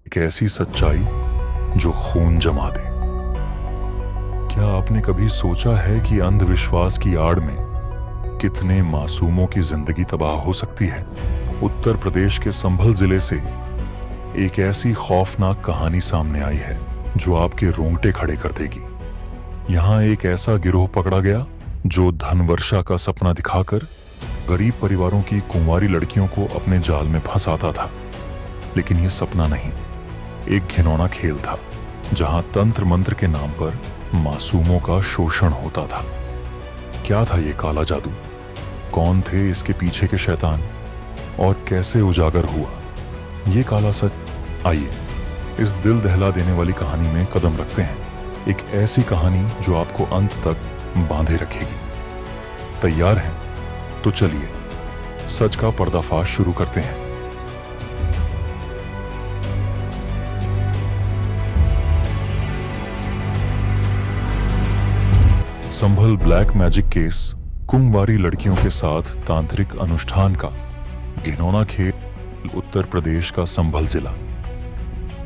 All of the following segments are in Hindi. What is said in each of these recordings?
एक ऐसी सच्चाई जो खून जमा दे। क्या आपने कभी सोचा है कि अंधविश्वास की आड़ में कितने मासूमों की जिंदगी तबाह हो सकती है? उत्तर प्रदेश के संभल जिले से एक ऐसी खौफनाक कहानी सामने आई है जो आपके रोंगटे खड़े कर देगी। यहाँ एक ऐसा गिरोह पकड़ा गया जो धनवर्षा का सपना दिखाकर गरीब परिवारों की कुंवारी लड़कियों को अपने जाल में फंसाता था। लेकिन यह सपना नहीं, एक घिनौना खेल था जहां तंत्र मंत्र के नाम पर मासूमों का शोषण होता था। क्या था ये काला जादू? कौन थे इसके पीछे के शैतान और कैसे उजागर हुआ ये काला सच? आइए इस दिल दहला देने वाली कहानी में कदम रखते हैं। एक ऐसी कहानी जो आपको अंत तक बांधे रखेगी। तैयार हैं? तो चलिए सच का पर्दाफाश शुरू करते हैं। संभल ब्लैक मैजिक केस, कुंवारी लड़कियों के साथ तांत्रिक अनुष्ठान का घिनौना खेल। उत्तर प्रदेश का संभल जिला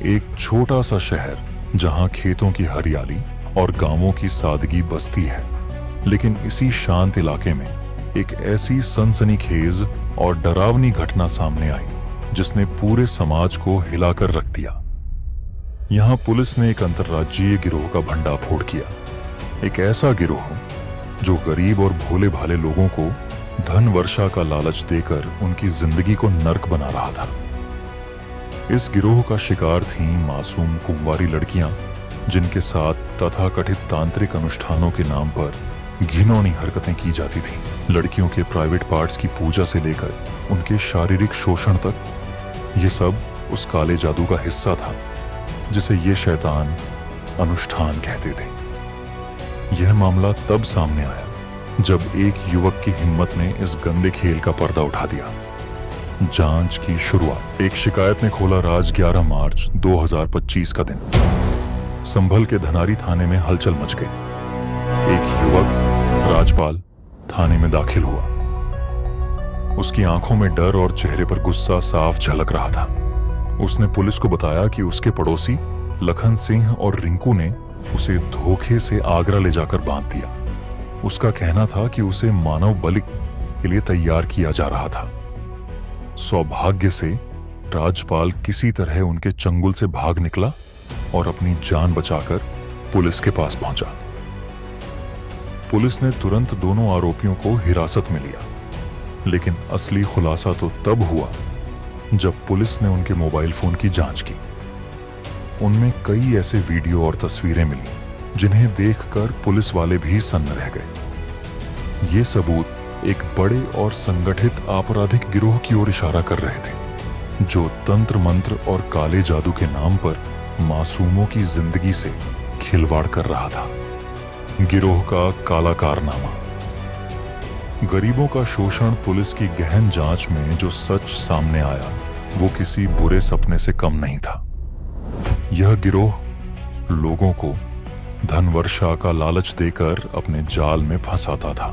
एक छोटा सा शहर जहां खेतों की हरियाली और गांवों की सादगी बसती है। लेकिन इसी शांत इलाके में एक ऐसी सनसनीखेज और डरावनी घटना सामने आई जिसने पूरे समाज को हिलाकर रख दिया। यहां पुलिस ने एक अंतर्राज्यीय गिरोह का भंडाफोड़ किया। एक ऐसा गिरोह जो गरीब और भोले भाले लोगों को धन वर्षा का लालच देकर उनकी जिंदगी को नर्क बना रहा था। इस गिरोह का शिकार थीं मासूम कुंवारी लड़कियां जिनके साथ तथाकथित तांत्रिक अनुष्ठानों के नाम पर घिनौनी हरकतें की जाती थीं। लड़कियों के प्राइवेट पार्ट्स की पूजा से लेकर उनके शारीरिक शोषण तक, ये सब उस काले जादू का हिस्सा था जिसे ये शैतान अनुष्ठान कहते थे। यह मामला तब सामने आया जब एक युवक की हिम्मत ने इस गंदे खेल का पर्दा उठा दिया। जांच की शुरुआत। एक शिकायत ने खोला राज 11 मार्च 2025 का दिन। संभल के धनारी थाने में हलचल मच गई। एक युवक राजपाल थाने में दाखिल हुआ। उसकी आंखों में डर और चेहरे पर गुस्सा साफ झलक रहा था। उसने पुलिस को बताया कि उसके पड़ोसी लखन सिंह और रिंकू ने उसे धोखे से आगरा ले जाकर बांध दिया। उसका कहना था कि उसे मानव बलि के लिए तैयार किया जा रहा था। सौभाग्य से राजपाल किसी तरह उनके चंगुल से भाग निकला और अपनी जान बचाकर पुलिस के पास पहुंचा। पुलिस ने तुरंत दोनों आरोपियों को हिरासत में लिया। लेकिन असली खुलासा तो तब हुआ जब पुलिस ने उनके मोबाइल फोन की जांच की। उनमें कई ऐसे वीडियो और तस्वीरें मिली जिन्हें देखकर पुलिस वाले भी सन्न रह गए। ये सबूत एक बड़े और संगठित आपराधिक गिरोह की ओर इशारा कर रहे थे जो तंत्र मंत्र और काले जादू के नाम पर मासूमों की जिंदगी से खिलवाड़ कर रहा था। गिरोह का काला कारनामा। गरीबों का शोषण। पुलिस की गहन जांच में जो सच सामने आया वो किसी बुरे सपने से कम नहीं था। यह गिरोह लोगों को धनवर्षा का लालच देकर अपने जाल में फंसाता था।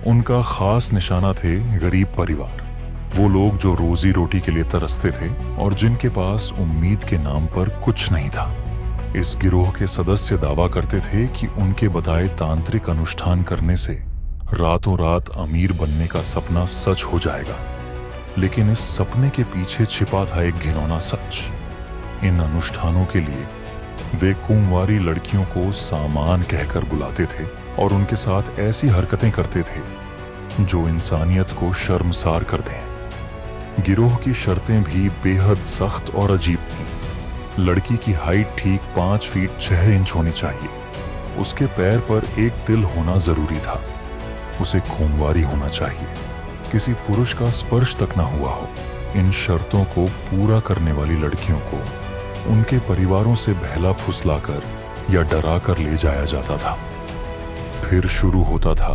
उनका खास निशाना थे गरीब परिवार, वो लोग जो रोजी रोटी के लिए तरसते थे और जिनके पास उम्मीद के नाम पर कुछ नहीं था। इस गिरोह के सदस्य दावा करते थे कि उनके बताए तांत्रिक अनुष्ठान करने से रातों रात अमीर बनने का सपना सच हो जाएगा। लेकिन इस सपने के पीछे छिपा था एक घिनौना सच। इन अनुष्ठानों के लिए वे कुंवारी लड़कियों को सामान कहकर बुलाते थे और उनके साथ ऐसी हरकतें करते थे जो इंसानियत को शर्मसार कर दें। गिरोह की शर्तें भी बेहद सख्त और अजीब थीं। लड़की की हाइट ठीक 5 फीट 6 इंच होनी चाहिए। उसके पैर पर एक तिल होना जरूरी था। उसे कुंवारी होना चाहिए। किसी पुरुष का स्पर्श तक न हुआ हो। इन शर्तों को पूरा करने वाली लड़कियों को उनके परिवारों से बहला फुसलाकर या डरा कर ले जाया जाता था। फिर शुरू होता था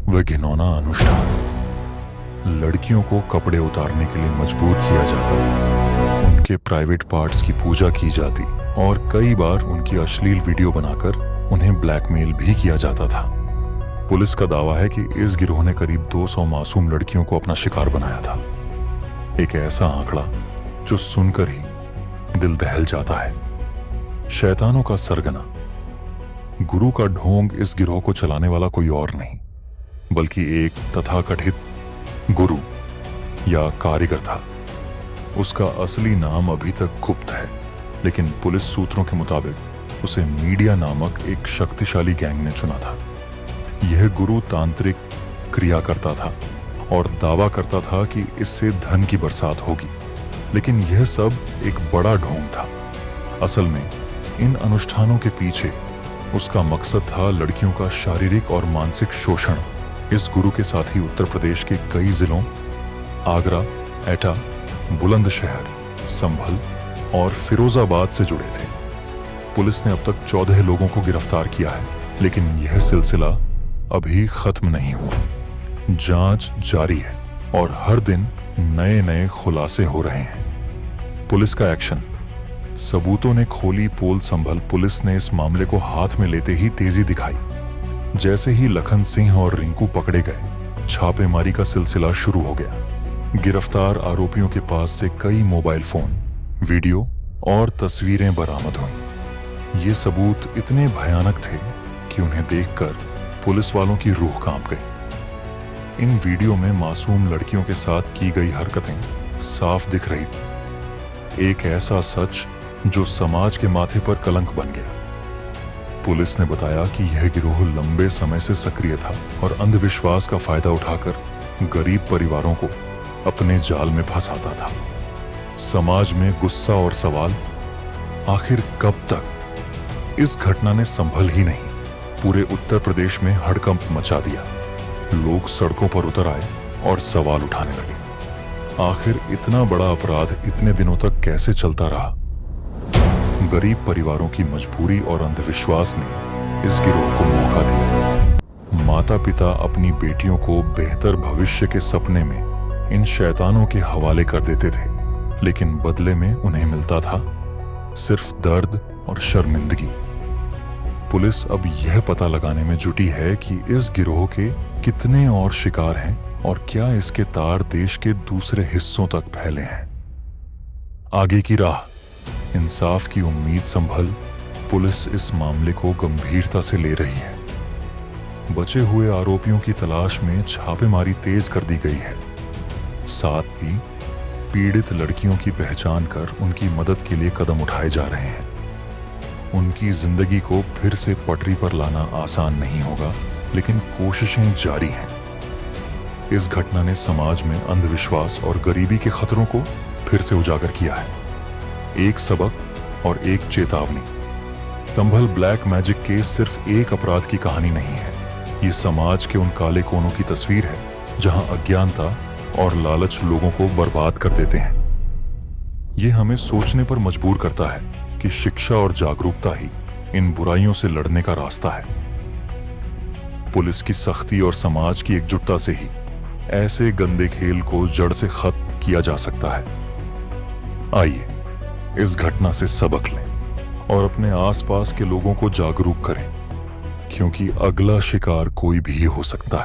वह घिनौना अनुष्ठान। लड़कियों को कपड़े उतारने के लिए मजबूर किया जाता, उनके प्राइवेट पार्ट्स की पूजा की जाती और कई बार उनकी अश्लील वीडियो बनाकर उन्हें ब्लैकमेल भी किया जाता था। पुलिस का दावा है कि इस गिरोह ने करीब 200 मासूम लड़कियों को अपना शिकार बनाया था। एक ऐसा आंकड़ा जो सुनकर ही दिल दहल जाता है। शैतानों का सरगना। गुरु का ढोंग इस गिरोह को चलाने वाला कोई और नहीं बल्कि एक तथाकथित गुरु या कारीगर था। उसका असली नाम अभी तक गुप्त है, लेकिन पुलिस सूत्रों के मुताबिक उसे मीडिया नामक एक शक्तिशाली गैंग ने चुना था। यह गुरु तांत्रिक क्रिया करता था और दावा करता था कि इससे धन की बरसात होगी, लेकिन यह सब एक बड़ा ढोंग था। असल में इन अनुष्ठानों के पीछे उसका मकसद था लड़कियों का शारीरिक और मानसिक शोषण। इस गुरु के साथ ही उत्तर प्रदेश के कई जिलों आगरा, एटा, बुलंदशहर, संभल और फिरोजाबाद से जुड़े थे। पुलिस ने अब तक 14 लोगों को गिरफ्तार किया है, लेकिन यह सिलसिला अभी खत्म नहीं हुआ। जांच जारी है और हर दिन नए नए खुलासे हो रहे हैं। पुलिस का एक्शन। सबूतों ने खोली पोल। संभल पुलिस ने इस मामले को हाथ में लेते ही तेजी दिखाई। जैसे ही लखन सिंह और रिंकू पकड़े गए, छापेमारी का सिलसिला शुरू हो गया। गिरफ्तार आरोपियों के पास से कई मोबाइल फोन, वीडियो और तस्वीरें बरामद हुईं। ये सबूत इतने भयानक थे कि उन्हें देखकर पुलिस वालों की रूह कांप गई। इन वीडियो में मासूम लड़कियों के साथ की गई हरकतें साफ दिख रही थी। एक ऐसा सच जो समाज के माथे पर कलंक बन गया। पुलिस ने बताया कि यह गिरोह लंबे समय से सक्रिय था और अंधविश्वास का फायदा उठाकर गरीब परिवारों को अपने जाल में फंसाता था। समाज में गुस्सा और सवाल, आखिर कब तक? इस घटना ने संभल ही नहीं, पूरे उत्तर प्रदेश में हड़कंप मचा दिया। लोग सड़कों पर उतर आए और सवाल उठाने लगे। आखिर इतना बड़ा अपराध इतने दिनों तक कैसे चलता रहा? गरीब परिवारों की मजबूरी और अंधविश्वास ने इस गिरोह को मौका दिया। माता पिता अपनी बेटियों को बेहतर भविष्य के सपने में इन शैतानों के हवाले कर देते थे, लेकिन बदले में उन्हें मिलता था सिर्फ दर्द और शर्मिंदगी। पुलिस अब यह पता लगाने में जुटी है कि इस गिरोह के कितने और शिकार हैं और क्या इसके तार देश के दूसरे हिस्सों तक फैले हैं। आगे की राह, इंसाफ की उम्मीद। संभल पुलिस इस मामले को गंभीरता से ले रही है। बचे हुए आरोपियों की तलाश में छापेमारी तेज कर दी गई है। साथ ही पीड़ित लड़कियों की पहचान कर उनकी मदद के लिए कदम उठाए जा रहे हैं। उनकी जिंदगी को फिर से पटरी पर लाना आसान नहीं होगा, लेकिन कोशिशें जारी हैं। इस घटना ने समाज में अंधविश्वास और गरीबी के खतरों को फिर से उजागर किया है। एक सबक और एक चेतावनी। संभल ब्लैक मैजिक केस सिर्फ एक अपराध की कहानी नहीं है, ये समाज के उन काले कोनों की तस्वीर है जहां अज्ञानता और लालच लोगों को बर्बाद कर देते हैं। ये हमें सोचने पर मजबूर करता है कि शिक्षा और जागरूकता ही इन बुराइयों से लड़ने का रास्ता है। पुलिस की सख्ती और समाज की एकजुटता से ही ऐसे गंदे खेल को जड़ से खत्म किया जा सकता है। आइए इस घटना से सबक लें और अपने आसपास के लोगों को जागरूक करें, क्योंकि अगला शिकार कोई भी हो सकता है।